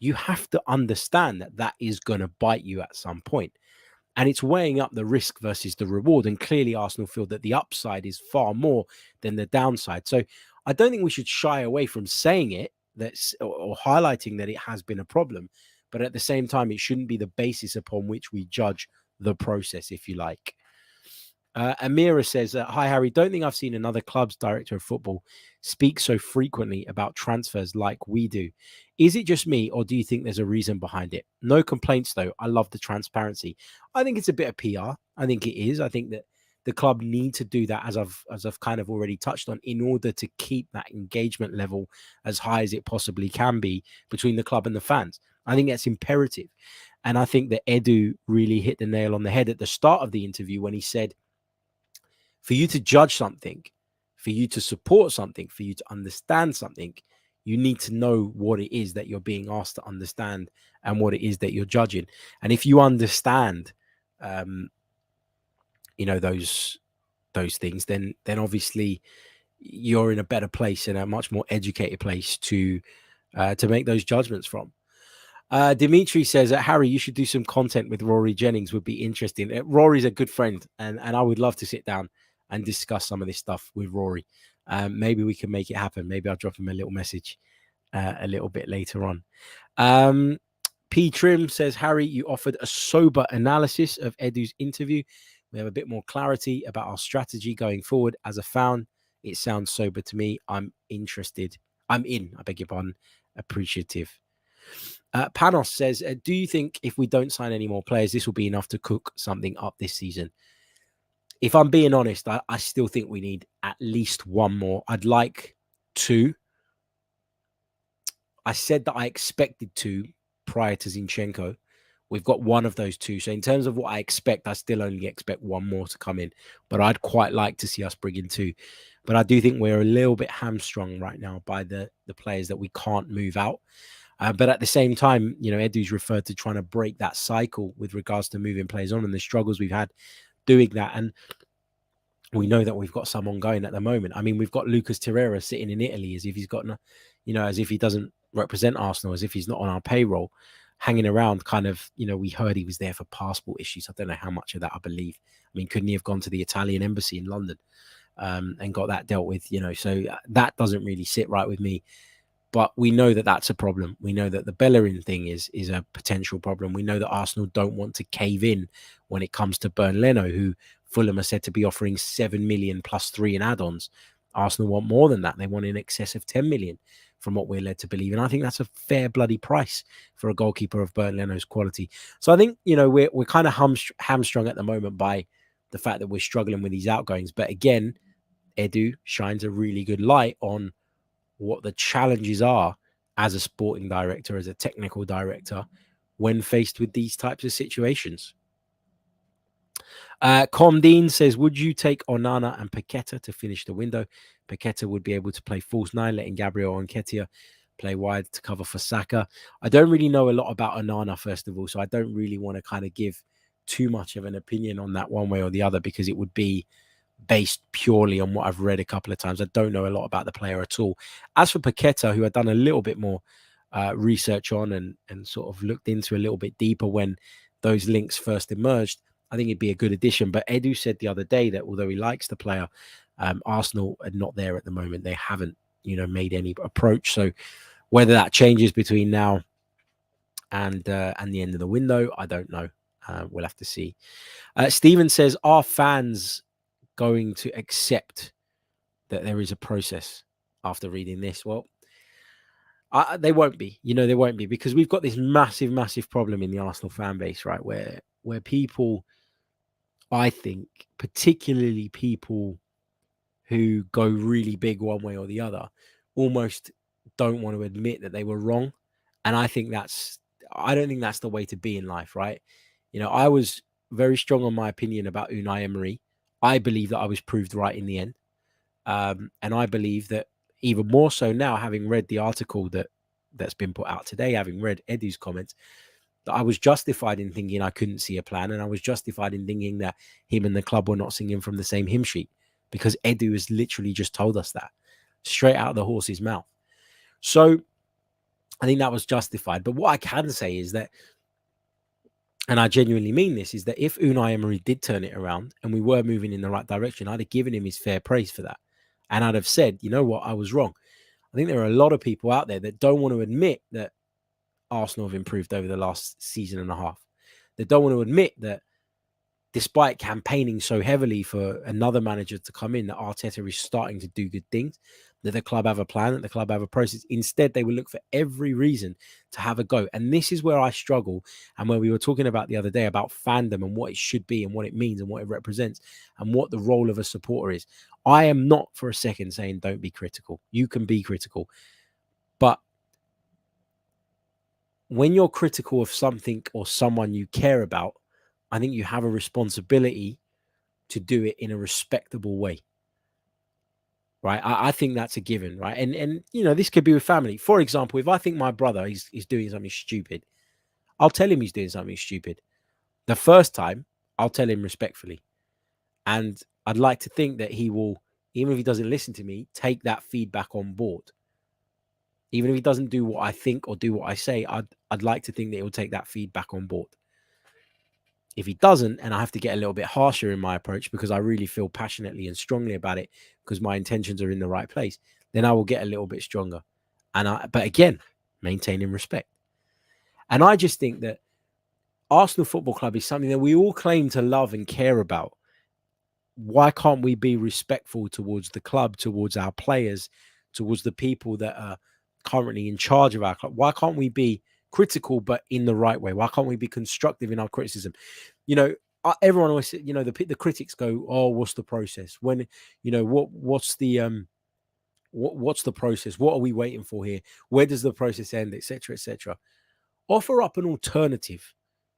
you have to understand that that is going to bite you at some point. And it's weighing up the risk versus the reward. And clearly, Arsenal feel that the upside is far more than the downside. So I don't think we should shy away from saying it or highlighting that it has been a problem. But at the same time, it shouldn't be the basis upon which we judge the process, if you like. Amira says, hi, Harry. Don't think I've seen another club's director of football speak so frequently about transfers like we do. Is it just me, or do you think there's a reason behind it? No complaints, though. I love the transparency. I think it's a bit of PR. I think it is. I think that the club need to do that, as I've kind of already touched on, in order to keep that engagement level as high as it possibly can be between the club and the fans. I think that's imperative. And I think that Edu really hit the nail on the head at the start of the interview when he said, for you to judge something, for you to support something, for you to understand something, you need to know what it is that you're being asked to understand and what it is that you're judging. And if you understand, those things, then obviously you're in a better place and a much more educated place to make those judgments from. Dimitri says, Harry, you should do some content with Rory Jennings. Would be interesting. Rory's a good friend, and I would love to sit down and discuss some of this stuff with Rory. Maybe we can make it happen. Maybe I'll drop him a little message a little bit later on. P. Trim says, Harry, you offered a sober analysis of Edu's interview. We have a bit more clarity about our strategy going forward. As a fan, it sounds sober to me. I'm interested. I beg your pardon, appreciative. Panos says, do you think if we don't sign any more players, this will be enough to cook something up this season? If I'm being honest, I still think we need at least one more. I'd like two. I said that I expected two prior to Zinchenko. We've got one of those two. So in terms of what I expect, I still only expect one more to come in. But I'd quite like to see us bring in two. But I do think we're a little bit hamstrung right now by the players that we can't move out. But at the same time, Edu's referred to trying to break that cycle with regards to moving players on and the struggles we've had doing that. And we know that we've got some ongoing at the moment. I mean, we've got Lucas Torreira sitting in Italy as if he's got, as if he doesn't represent Arsenal, as if he's not on our payroll, hanging around kind of, we heard he was there for passport issues. I don't know how much of that I believe. I mean, couldn't he have gone to the Italian embassy in London and got that dealt with, so that doesn't really sit right with me. But we know that that's a problem. We know that the Bellerin thing is a potential problem. We know that Arsenal don't want to cave in when it comes to Bernd Leno, who Fulham are said to be offering 7 million plus 3 in add-ons. Arsenal want more than that. They want in excess of 10 million from what we're led to believe. And I think that's a fair bloody price for a goalkeeper of Bernd Leno's quality. So I think, we're kind of hamstrung at the moment by the fact that we're struggling with these outgoings. But again, Edu shines a really good light on what the challenges are as a sporting director, as a technical director, when faced with these types of situations. Comdean says, would you take Onana and Paqueta to finish the window? Paqueta would be able to play false nine, letting Gabriel and Nketiah play wide to cover for Saka. I don't really know a lot about Onana, first of all, so I don't really want to kind of give too much of an opinion on that one way or the other, because it would be based purely on what I've read a couple of times. I don't know a lot about the player at all. As for Paqueta, who I've done a little bit more research on and sort of looked into a little bit deeper when those links first emerged, I think it'd be a good addition. But Edu said the other day that although he likes the player, Arsenal are not there at the moment. They haven't, made any approach. So whether that changes between now and the end of the window, I don't know. We'll have to see. Stephen says, are fans going to accept that there is a process after reading this? Well, they won't be. They won't be, because we've got this massive problem in the Arsenal fan base, right? Where people, I think, particularly people who go really big one way or the other, almost don't want to admit that they were wrong. And I don't think that's the way to be in life, right? I was very strong on my opinion about Unai Emery. I believe that I was proved right in the end. And I believe that even more so now, having read the article that's been put out today, having read Edu's comments, that I was justified in thinking I couldn't see a plan. And I was justified in thinking that him and the club were not singing from the same hymn sheet, because Edu has literally just told us that straight out of the horse's mouth. So I think that was justified. But what I can say is that, and I genuinely mean this, is that if Unai Emery did turn it around and we were moving in the right direction, I'd have given him his fair praise for that. And I'd have said, you know what, I was wrong. I think there are a lot of people out there that don't want to admit that Arsenal have improved over the last season and a half. They don't want to admit that despite campaigning so heavily for another manager to come in, that Arteta is starting to do good things, that the club have a plan, that the club have a process. Instead, they will look for every reason to have a go. And this is where I struggle, and where we were talking about the other day about fandom and what it should be and what it means and what it represents and what the role of a supporter is. I am not for a second saying don't be critical. You can be critical. But when you're critical of something or someone you care about, I think you have a responsibility to do it in a respectable way, right? I think that's a given, right? And this could be with family. For example, if I think my brother is doing something stupid, I'll tell him he's doing something stupid. The first time, I'll tell him respectfully. And I'd like to think that he will, even if he doesn't listen to me, take that feedback on board. Even if he doesn't do what I think or do what I say, I'd like to think that he'll take that feedback on board. If he doesn't, and I have to get a little bit harsher in my approach because I really feel passionately and strongly about it because my intentions are in the right place, then I will get a little bit stronger. But again, maintaining respect. And I just think that Arsenal Football Club is something that we all claim to love and care about. Why can't we be respectful towards the club, towards our players, towards the people that are currently in charge of our club? Why can't we be critical, but in the right way? Why can't we be constructive in our criticism? Everyone always, the critics go, "Oh, what's the process? When, what's the what's the process? What are we waiting for here? Where does the process end, etc., etc." Offer up an alternative.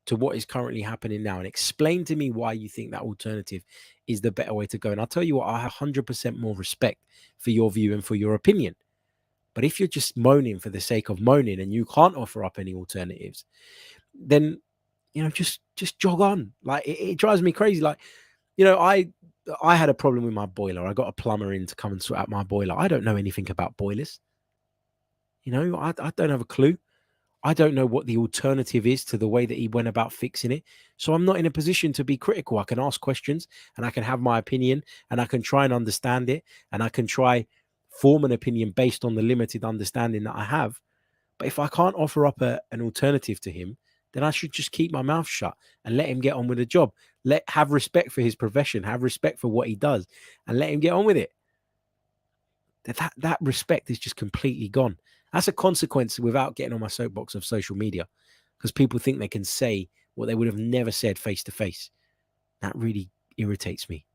to what is currently happening now and explain to me why you think that alternative is the better way to go. And I'll tell you what, I have 100% more respect for your view and for your opinion. But if you're just moaning for the sake of moaning and you can't offer up any alternatives, then, just jog on. Like, it drives me crazy. Like, I had a problem with my boiler. I got a plumber in to come and sort out my boiler. I don't know anything about boilers. I don't have a clue. I don't know what the alternative is to the way that he went about fixing it. So I'm not in a position to be critical. I can ask questions and I can have my opinion and I can try and understand it and I can try form an opinion based on the limited understanding that I have. But if I can't offer up an alternative to him, then I should just keep my mouth shut and let him get on with the job. Have respect for his profession, have respect for what he does, and let him get on with it. That respect is just completely gone. That's a consequence without getting on my soapbox of social media, because people think they can say what they would have never said face to face. That really irritates me.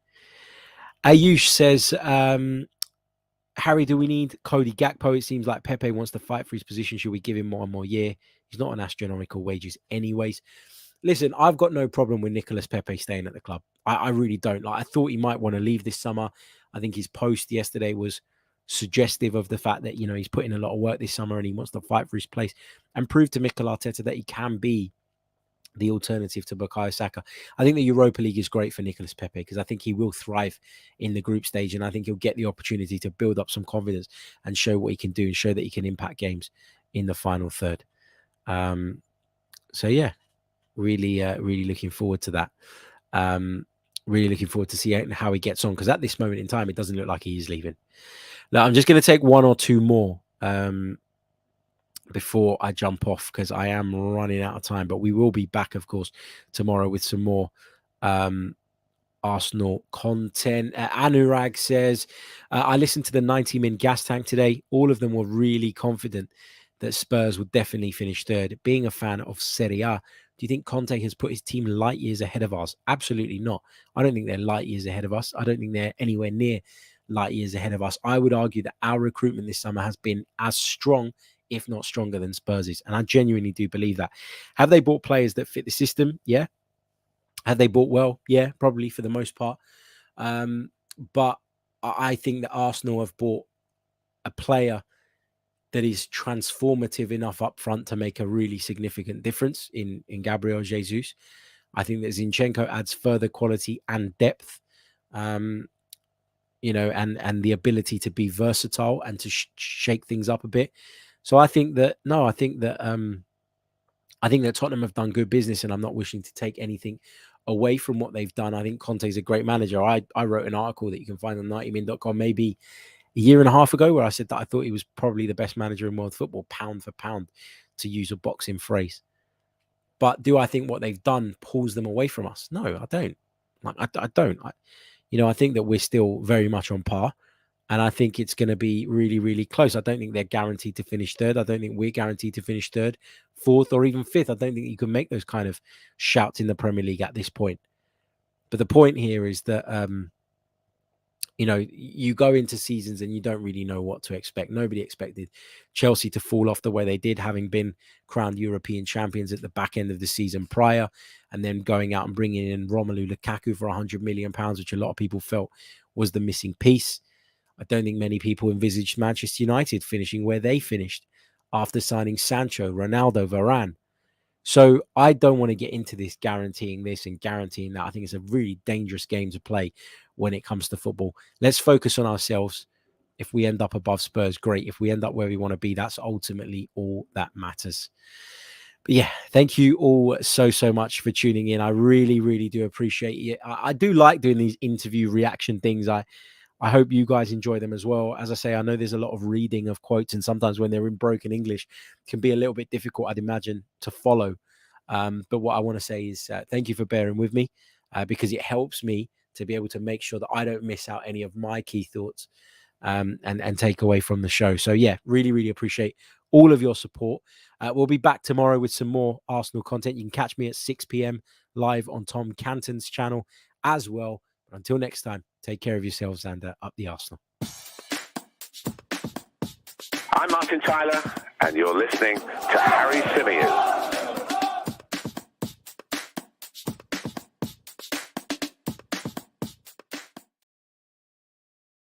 Ayush says, Harry, do we need Cody Gakpo? It seems like Pepe wants to fight for his position. Should we give him one more year? He's not on astronomical wages anyways. Listen, I've got no problem with Nicolas Pepe staying at the club. I really don't. I thought he might want to leave this summer. I think his post yesterday was suggestive of the fact that, he's put in a lot of work this summer and he wants to fight for his place and prove to Mikel Arteta that he can be the alternative to Bukayo Saka. I think the Europa League is great for Nicolas Pepe because I think he will thrive in the group stage and I think he'll get the opportunity to build up some confidence and show what he can do and show that he can impact games in the final third. So yeah, really looking forward to that. Really looking forward to see how he gets on because at this moment in time, it doesn't look like he is leaving. Now, I'm just going to take one or two more before I jump off because I am running out of time. But we will be back, of course, tomorrow with some more Arsenal content. Anurag says, I listened to the 90-min gas tank today. All of them were really confident that Spurs would definitely finish third. Being a fan of Serie A, do you think Conte has put his team light years ahead of ours? Absolutely not. I don't think they're light years ahead of us. I don't think they're anywhere near light years ahead of us. I would argue that our recruitment this summer has been as strong, if not stronger, than Spurs'. And I genuinely do believe that. Have they bought players that fit the system? Yeah. Have they bought well? Yeah, probably for the most part. But I think that Arsenal have bought a player that is transformative enough up front to make a really significant difference in Gabriel Jesus. I think that Zinchenko adds further quality and depth, and the ability to be versatile and to shake things up a bit. So I think that Tottenham have done good business, and I'm not wishing to take anything away from what they've done. I think Conte's a great manager. I wrote an article that you can find on 90min.com maybe a year and a half ago where I said that I thought he was probably the best manager in world football, pound for pound, to use a boxing phrase. But do I think what they've done pulls them away from us? No, I don't. I don't. I think that we're still very much on par. And I think it's going to be really, really close. I don't think they're guaranteed to finish third. I don't think we're guaranteed to finish third, fourth, or even fifth. I don't think you can make those kind of shouts in the Premier League at this point. But the point here is that, you go into seasons and you don't really know what to expect. Nobody expected Chelsea to fall off the way they did, having been crowned European champions at the back end of the season prior, and then going out and bringing in Romelu Lukaku for £100 million, which a lot of people felt was the missing piece. I don't think many people envisaged Manchester United finishing where they finished after signing Sancho, Ronaldo, Varane. So I don't want to get into this guaranteeing this and guaranteeing that. I think it's a really dangerous game to play when it comes to football. Let's focus on ourselves. If we end up above Spurs, great. If we end up where we want to be, that's ultimately all that matters. But yeah, thank you all so much for tuning in. I really, really do appreciate it. I do like doing these interview reaction things. I hope you guys enjoy them as well. As I say, I know there's a lot of reading of quotes, and sometimes when they're in broken English, it can be a little bit difficult, I'd imagine, to follow. But what I want to say is thank you for bearing with me because it helps me to be able to make sure that I don't miss out any of my key thoughts and take away from the show. So yeah, really, really appreciate all of your support. We'll be back tomorrow with some more Arsenal content. You can catch me at 6 p.m. live on Tom Canton's channel as well. But until next time, take care of yourselves and up the Arsenal. I'm Martin Tyler, and you're listening to Harry Symeou.